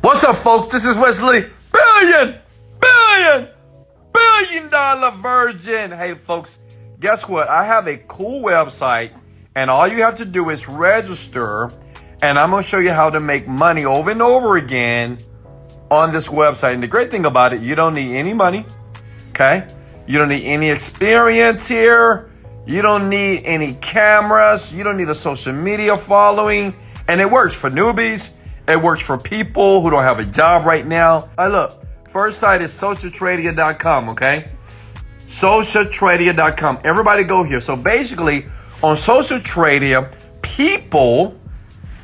What's up, folks? This is Wesley Billion Dollar Virgin. Hey, folks, guess what? I have a cool website, and all you have to do is register, and I'm going to show you how to make money over and over again on this website. And the great thing about it, you don't need any money, okay? You don't need any experience here. You don't need any cameras. You don't need a social media following. And it works for newbies. It works for people who don't have a job right now. Look, first site is socialtradia.com, okay? Socialtradia.com. Everybody go here. So basically, on Social Tradia, people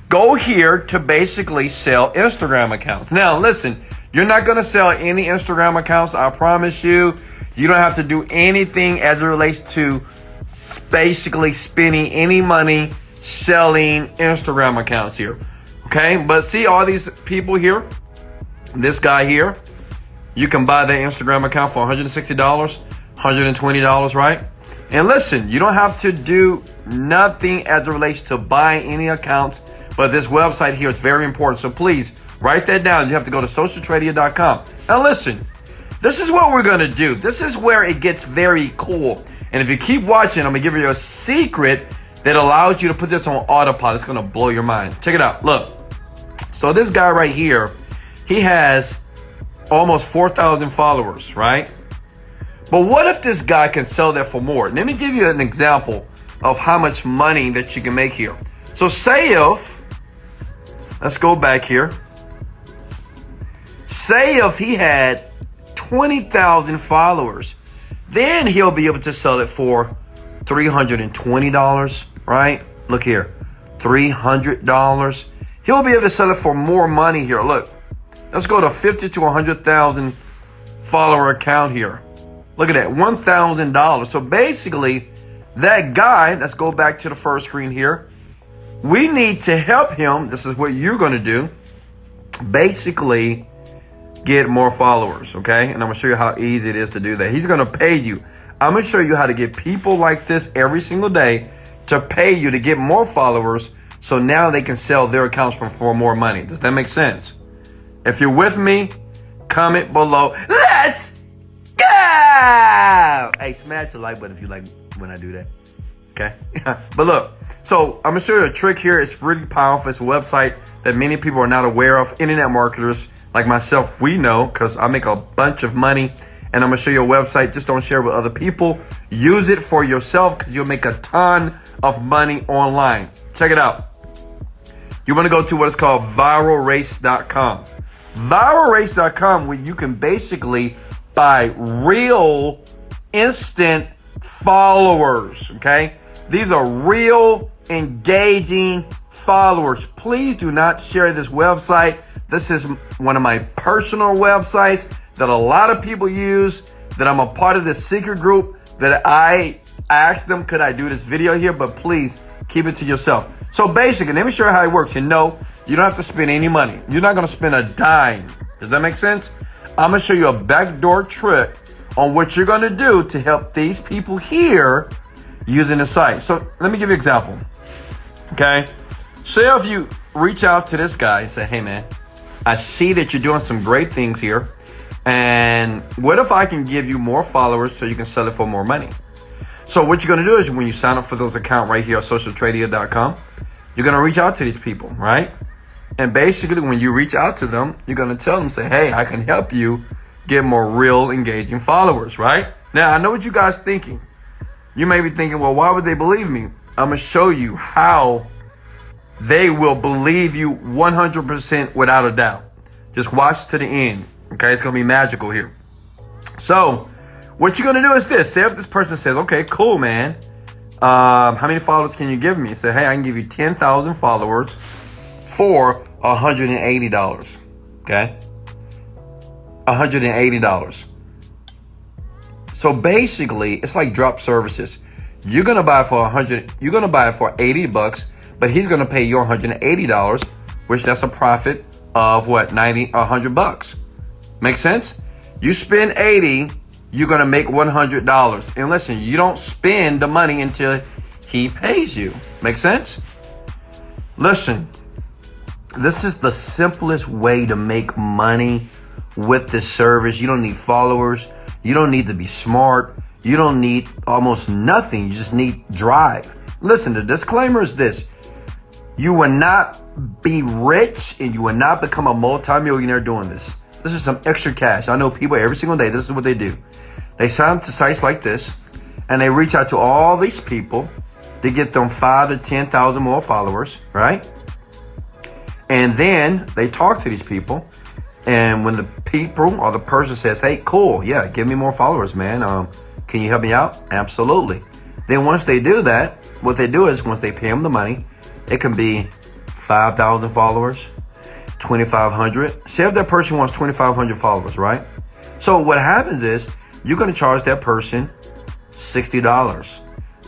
go here to basically sell Instagram accounts. Now, listen, you're not going to sell any Instagram accounts. I promise you. You don't have to do anything as it relates to basically spending any money selling Instagram accounts here. Okay, but see all these people here, this guy here, you can buy their Instagram account for $160, $120, right? And listen, you don't have to do nothing as it relates to buying any accounts, but this website here is very important. So please write that down. You have to go to socialtradia.com. Now listen, this is what we're going to do. This is where it gets very cool. And if you keep watching, I'm going to give you a secret that allows you to put this on autopilot. It's going to blow your mind. Check it out. Look. So this guy right here, he has almost 4,000 followers, right? But what if this guy can sell that for more? Let me give you an example of how much money that you can make here. So say if, let's go back here. Say if he had 20,000 followers, then he'll be able to sell it for $320, right? Look here, $300. He'll be able to sell it for more money here. Look, let's go to 50 to 100,000 follower account here. Look at that, $1,000. So basically, that guy, let's go back to the first screen here. We need to help him. This is what you're going to do. Basically, get more followers, okay? And I'm going to show you how easy it is to do that. He's going to pay you. I'm going to show you how to get people like this every single day to pay you to get more followers, so now they can sell their accounts for more money. Does that make sense? If you're with me, comment below. Let's go! Hey, smash the like button if you like when I do that. Okay? But look, so I'm going to show you a trick here. It's really powerful. It's a website that many people are not aware of. Internet marketers like myself, we know, because I make a bunch of money. And I'm going to show you a website. Just don't share it with other people. Use it for yourself because you'll make a ton of money online. Check it out. You want to go to what is called viralrace.com. Viralrace.com, where you can basically buy real instant followers, okay? These are real engaging followers. Please do not share this website. This is one of my personal websites that a lot of people use, that I'm a part of this secret group, that I asked them, could I do this video here? But please keep it to yourself. So basically, let me show you how it works. And no, you don't have to spend any money. You're not going to spend a dime. Does that make sense? I'm going to show you a backdoor trick on what you're going to do to help these people here using the site. So let me give you an example. Okay. Say if you reach out to this guy and say, hey man, I see that you're doing some great things here. And what if I can give you more followers so you can sell it for more money? So what you're going to do is when you sign up for those accounts right here at socialtradia.com, you're going to reach out to these people, right? And basically when you reach out to them, you're going to tell them, say, hey, I can help you get more real engaging followers, right? Now, I know what you guys thinking. You may be thinking, well, why would they believe me? I'm going to show you how they will believe you 100% without a doubt. Just watch to the end. Okay, it's going to be magical here. So what you're going to do is this. Say if this person says, okay, cool, man. How many followers can you give me? Say, hey, I can give you 10,000 followers for $180. Okay? $180. So basically, it's like drop services. You're going to buy it for you're going to buy it for $80, but he's going to pay you $180, which that's a profit of what, $100. Make sense? You spend 80, you're going to make $100. And listen, you don't spend the money until he pays you. Make sense? Listen, This is the simplest way to make money with this service. You don't need followers. You don't need to be smart. You don't need almost nothing. You just need drive. Listen, the disclaimer is this. You will not be rich and you will not become a multimillionaire doing this. This is some extra cash. I know people every single day, this is what they do. They sign up to sites like this and they reach out to all these people to get them 5,000 to 10,000 more followers, right? And then they talk to these people. And when the people or the person says, hey, cool, yeah, give me more followers, man. Can you help me out? Absolutely. Then once they do that, what they do is once they pay them the money, it can be 5,000 followers, 2,500. Say if that person wants 2,500 followers, right? So what happens is you're going to charge that person $60.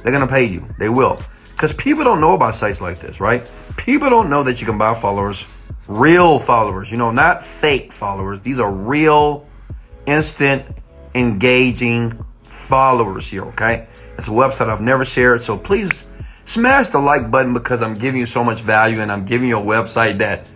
They're going to pay you. They will. Because people don't know about sites like this, right? People don't know that you can buy followers, real followers, not fake followers. These are real, instant, engaging followers here, okay? It's a website I've never shared, so please smash the like button because I'm giving you so much value and I'm giving you a website that,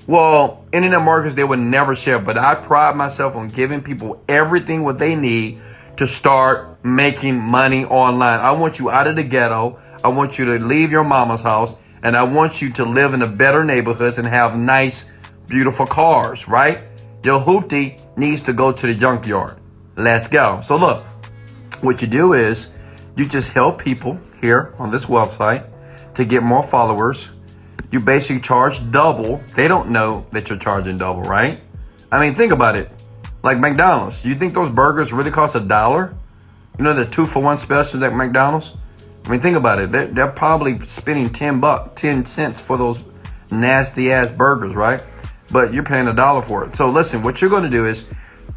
well, internet marketers, they would never share, but I pride myself on giving people everything what they need to start making money online. I want you out of the ghetto. I want you to leave your mama's house and I want you to live in the better neighborhoods and have nice, beautiful cars, right? Your hoopty needs to go to the junkyard. Let's go. So look, what you do is you just help people here on this website to get more followers. You basically charge double. They don't know that you're charging double, right? I mean, think about it. Like McDonald's. Do you think those burgers really cost $1? You know the 2-for-1 specials at McDonald's? I mean, think about it. They're probably spending 10 cents for those nasty ass burgers, right? But you're paying $1 for it. So listen, what you're going to do is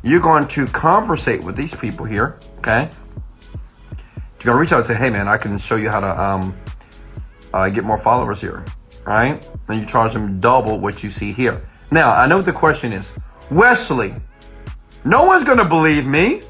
you're going to conversate with these people here, okay? You're going to reach out and say, hey man, I can show you how to get more followers here, right? And you charge them double what you see here. Now, I know what the question is. Wesley, no one's going to believe me.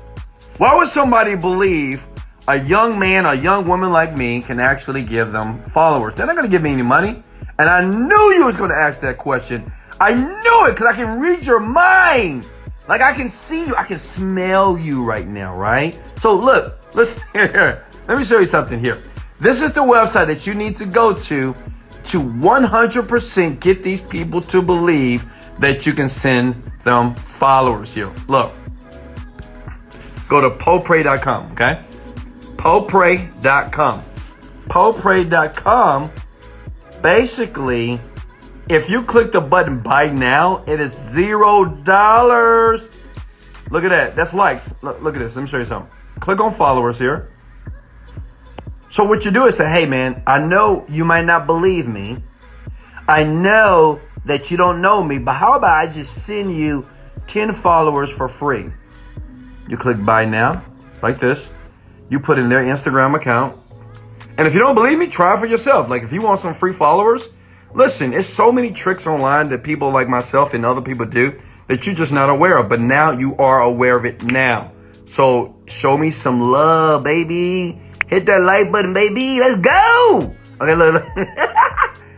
Why would somebody believe a young man, a young woman like me can actually give them followers? They're not going to give me any money. And I knew you was going to ask that question. I knew it because I can read your mind. Like I can see you. I can smell you right now, right? So look, listen here. Let me show you something here. This is the website that you need to go to 100% get these people to believe that you can send them followers here. Look, go to popray.com, okay? Popray.com. Popray.com, basically, if you click the button buy now, it is $0. Look at that. That's likes. Look at this. Let me show you something. Click on followers here. So what you do is say, hey man, I know you might not believe me. I know that you don't know me, but how about I just send you 10 followers for free? You click buy now, like this. You put in their Instagram account. And if you don't believe me, try it for yourself. Like if you want some free followers, listen, it's so many tricks online that people like myself and other people do that you're just not aware of. But now you are aware of it now. So show me some love, baby. Hit that like button, baby. Let's go. Okay, look.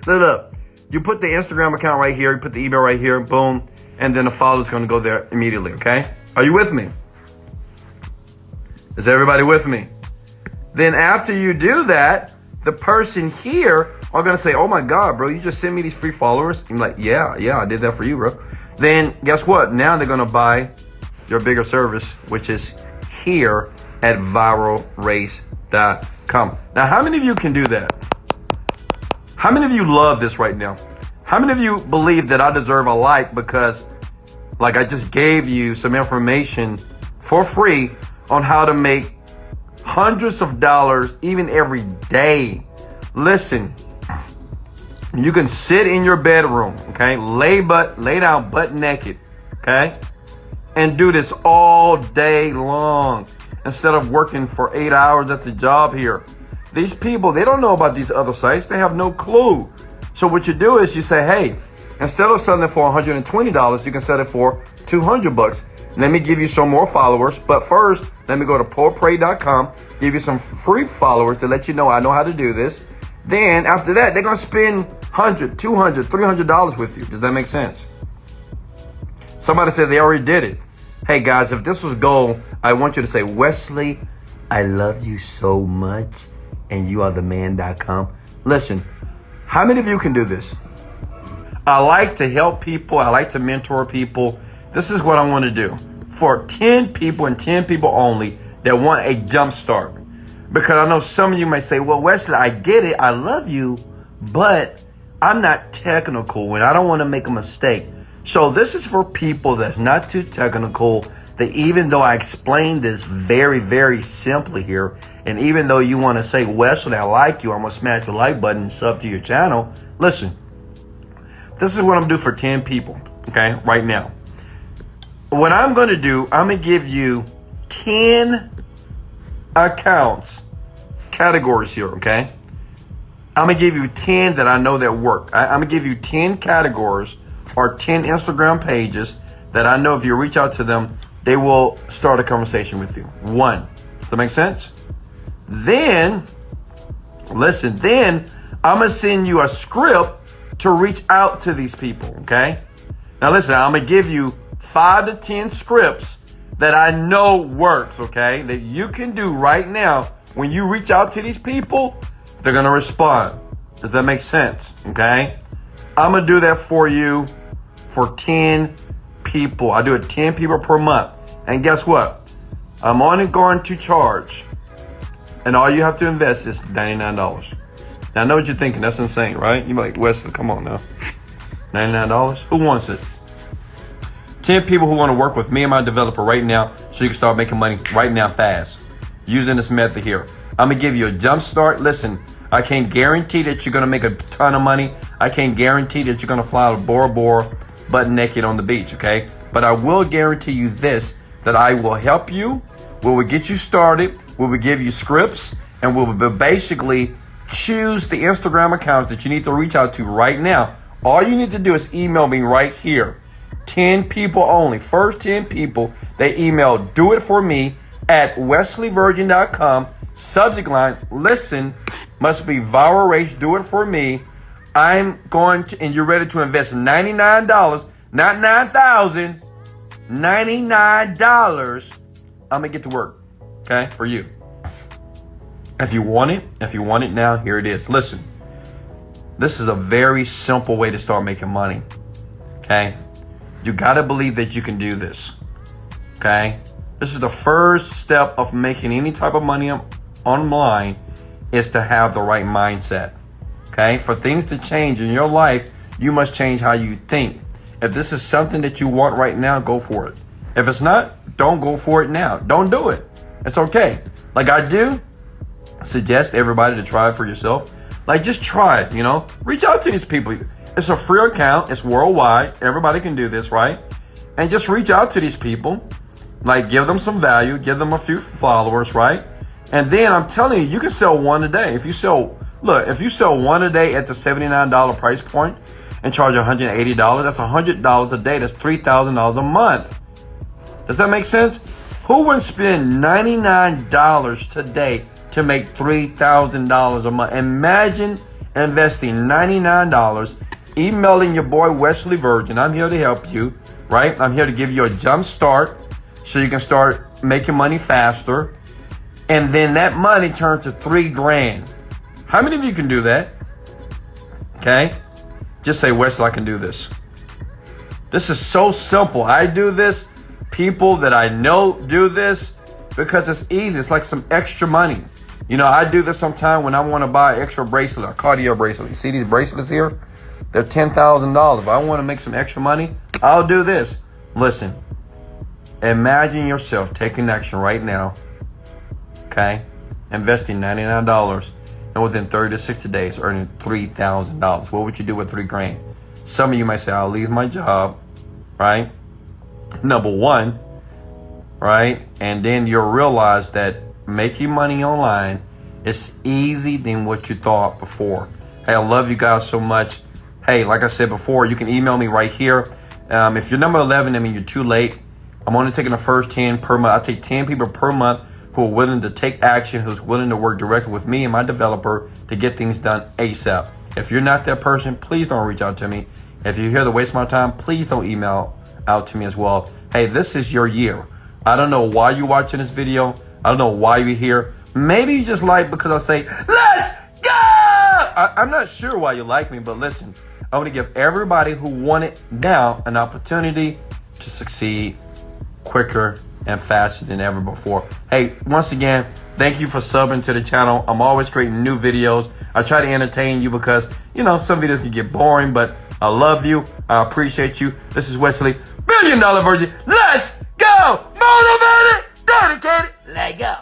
Look. You put the Instagram account right here. You put the email right here. Boom. And then the follow is going to go there immediately, okay? Are you with me? Is everybody with me? Then after you do that, the person here are going to say, oh my God, bro, you just sent me these free followers. I'm like, yeah, I did that for you, bro. Then guess what? Now they're going to buy your bigger service, which is here at viralrace.com. Now, how many of you can do that? How many of you love this right now? How many of you believe that I deserve a like because like I just gave you some information for free on how to make hundreds of dollars even every day? Listen, you can sit in your bedroom, okay? Lay down butt naked, okay? And do this all day long instead of working for 8 hours at the job here. These people, they don't know about these other sites. They have no clue. So what you do is you say, hey, instead of selling it for $120, you can sell it for $200. Let me give you some more followers. But first, let me go to popray.com, give you some free followers to let you know I know how to do this. Then after that, they're going to spend $100, $200, $300 with you. Does that make sense? Somebody said they already did it. Hey guys, if this was gold, I want you to say, Wesley, I love you so much, and you are the man.com. Listen, how many of you can do this? I like to help people. I like to mentor people. This is what I want to do for 10 people and 10 people only that want a jump start. Because I know some of you may say, well, Wesley, I get it. I love you, but I'm not technical and I don't want to make a mistake. So this is for people that's not too technical, that even though I explained this very, very simply here, and even though you want to say, Wesley, I like you, I'm going to smash the like button and sub to your channel. Listen, this is what I'm going to do for 10 people, okay, right now. What I'm going to do, I'm going to give you 10 accounts, categories here, okay? I'm going to give you 10 that I know that work. I'm going to give you 10 categories or 10 Instagram pages that I know if you reach out to them, they will start a conversation with you. 1. Does that make sense? Then, listen, then I'm going to send you a script to reach out to these people, okay? Now listen, I'm going to give you 5 to 10 scripts that I know works, okay? That you can do right now. When you reach out to these people, they're going to respond. Does that make sense? Okay? I'm going to do that for you for 10 people. I do it 10 people per month. And guess what? I'm only going to charge, and all you have to invest is $99. Now, I know what you're thinking. That's insane, right? You're like, Wesley, come on now. $99? Who wants it? 10 people who want to work with me and my developer right now so you can start making money right now fast using this method here. I'm going to give you a jump start. Listen, I can't guarantee that you're going to make a ton of money. I can't guarantee that you're going to fly a Bora Bora butt naked on the beach, okay? But I will guarantee you this, that I will help you. We will get you started. We will give you scripts, and we will basically choose the Instagram accounts that you need to reach out to right now. All you need to do is email me right here. 10 people only. First 10 people, they email do it for me at wesleyvirgin.com. Subject line, listen, must be viral race, do it for me. I'm going to, and you're ready to invest $99, not $9,000, $99. I'm going to get to work, okay, for you. If you want it now, here it is. Listen, this is a very simple way to start making money, okay? You got to believe that you can do this, okay? This is the first step of making any type of money online, is to have the right mindset, okay? For things to change in your life, you must change how you think. If this is something that you want right now, go for it. If it's not, don't go for it now. Don't do it. It's okay. Like I do suggest everybody to try it for yourself. Like just try it, you know? Reach out to these people. It's a free account. It's worldwide. Everybody can do this, right? And just reach out to these people. Like give them some value. Give them a few followers, right? And then I'm telling you, you can sell one a day. If you sell one a day at the $79 price point and charge $180, that's $100 a day. That's $3,000 a month. Does that make sense? Who would spend $99 today to make $3,000 a month? Imagine investing $99, emailing your boy Wesley Virgin. I'm here to help you, right? I'm here to give you a jump start so you can start making money faster. And then that money turns to $3,000. How many of you can do that? Okay. Just say, Wesley, I can do this. This is so simple. I do this. People that I know do this because it's easy. It's like some extra money. You know, I do this sometime when I want to buy an extra bracelet, a cardio bracelet. You see these bracelets here? They're $10,000. If I want to make some extra money, I'll do this. Listen, imagine yourself taking action right now. Okay, investing $99 and within 30 to 60 days earning $3,000. What would you do with $3,000? Some of you might say, I'll leave my job, right? Number one, right? And then you'll realize that making money online is easy than what you thought before. Hey, I love you guys so much. Hey, like I said before, you can email me right here. If you're number 11, I mean, you're too late. I'm only taking the first 10 per month. I take 10 people per month who are willing to take action, who's willing to work directly with me and my developer to get things done ASAP. If you're not that person, please don't reach out to me. If you're here to waste my time, please don't email out to me as well. Hey, this is your year. I don't know why you're watching this video. I don't know why you're here. Maybe you just like because I say, let's go! I'm not sure why you like me, but listen, I want to give everybody who want it now an opportunity to succeed quicker and faster than ever before. Hey, once again, thank you for subbing to the channel. I'm always creating new videos. I try to entertain you because, some videos can get boring, but I love you. I appreciate you. This is Wesley, $1 Billion Virgin. Let's go! Motivated, dedicated, let go.